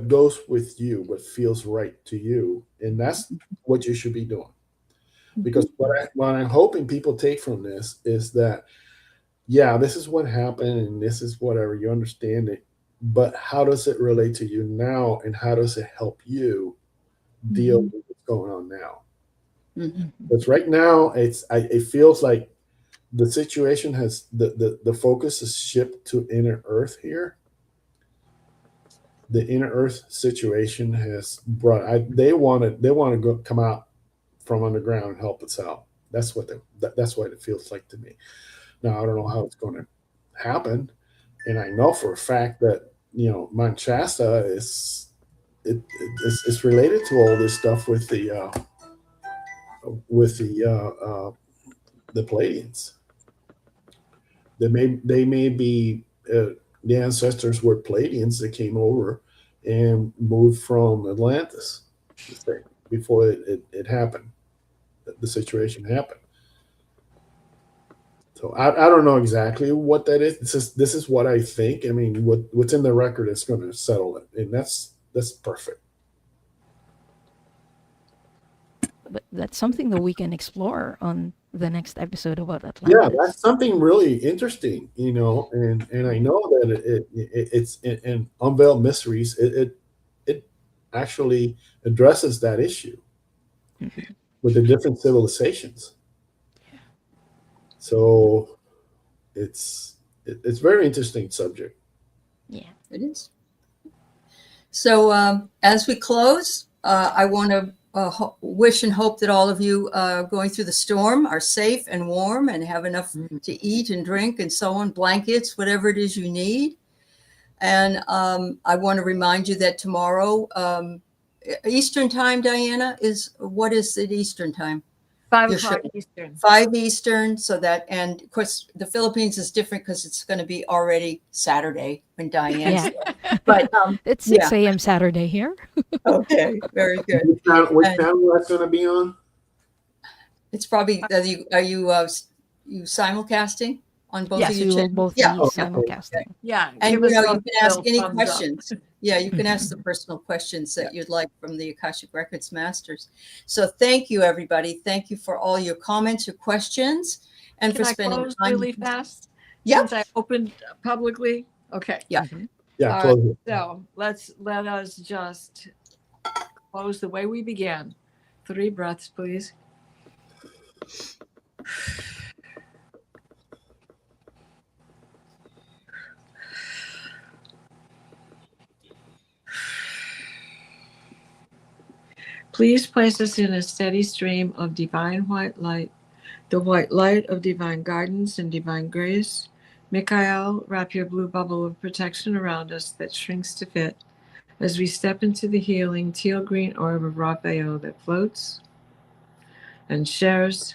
goes with you, what feels right to you, and that's what you should be doing. Because what I'm hoping people take from this is that, yeah, this is what happened and this is whatever, you understand it, but how does it relate to you now, and how does it help you deal with what's going on now? Because right now it feels like the situation has the focus is shifted to inner Earth here. The inner Earth situation has brought. They want to come out from underground and help us out. That's what that's what it feels like to me. Now I don't know how it's going to happen, and I know for a fact that Mount Shasta is it's related to all this stuff with the Pleiadians. They may be the ancestors were Pleiadians that came over and moved from Atlantis before it happened. The situation happened. So I don't know exactly what that is. This is what I think. I mean, what's in the record is going to settle it, and that's perfect. But that's something that we can explore on the next episode about Atlantis. Yeah, that's something really interesting, and I know that it's in Unveiled Mysteries. It actually addresses that issue with the different civilizations. So it's very interesting subject. Yeah, it is. So as we close, I want to wish and hope that all of you going through the storm are safe and warm and have enough to eat and drink and so on, blankets, whatever it is you need. And I want to remind you that tomorrow, Eastern time, Diana, what is it Eastern time? 5 Your o'clock show. Eastern. 5 Eastern, so that, and of course, the Philippines is different because it's going to be already Saturday when Diane's Yeah. there. But It's 6 a.m. Saturday here. okay, very good. Which And- channel that's going to be on? It's probably, are you simulcasting on both Yes, of we your will channels? both Yeah. be Okay. simulcasting. Yeah. And give you us know, you both can ask a any thumbs up. questions. Yeah, you can ask the personal questions that you'd like from the Akashic Records Masters. So thank you, everybody. Thank you for all your comments, your questions, and Can for I spending close time. really fast? Yeah. Since I opened publicly? Okay. Yeah. Yeah, All close right, it. so let us just close the way we began. 3 breaths, please. Please place us in a steady stream of divine white light, the white light of divine guidance and divine grace. Mikhail, wrap your blue bubble of protection around us that shrinks to fit as we step into the healing teal green orb of Raphael that floats and shares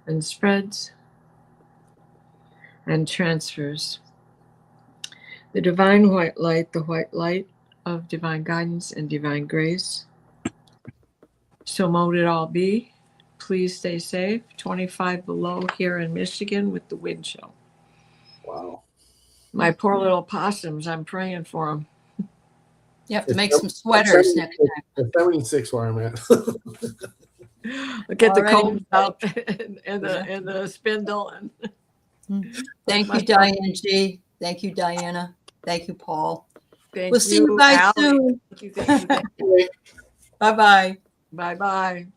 and spreads and transfers. The divine white light, the white light of divine guidance and divine grace. So mote it all be. Please stay safe. 25 below here in Michigan with the wind chill. Wow. My poor little possums, I'm praying for them. You have to It's make some sweaters next time. It's 76 where I'm at. Get the All right, combs out everybody. and the spindle. And Thank you, Diane G. Thank you, Diana. Thank you, Paul. thank We'll see you guys Aley. soon. Thank you. Bye-bye. Bye-bye.